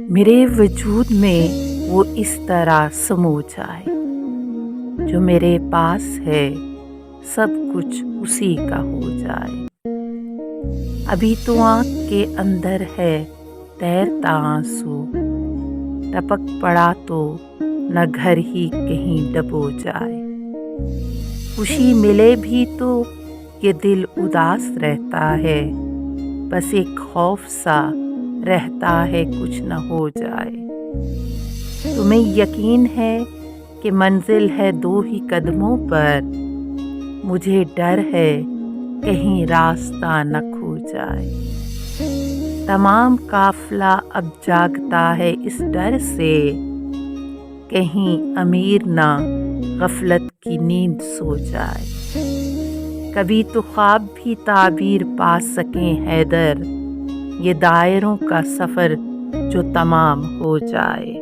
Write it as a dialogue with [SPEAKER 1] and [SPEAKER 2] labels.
[SPEAKER 1] میرے وجود میں وہ اس طرح سمو جائے، جو میرے پاس ہے سب کچھ اسی کا ہو جائے۔ ابھی تو آنکھ کے اندر ہے تیرتا آنسو، ٹپک پڑا تو نہ گھر ہی کہیں ڈبو جائے۔ خوشی ملے بھی تو یہ دل اداس رہتا ہے، بس ایک خوف سا رہتا ہے کچھ نہ ہو جائے۔ تمہیں یقین ہے کہ منزل ہے 2 ہی قدموں پر، مجھے ڈر ہے کہیں راستہ نہ کھو جائے۔ تمام قافلہ اب جاگتا ہے اس ڈر سے، کہیں امیر نہ غفلت کی نیند سو جائے۔ کبھی تو خواب بھی تعبیر پا سکیں حیدر، یہ دائروں کا سفر جو تمام ہو جائے۔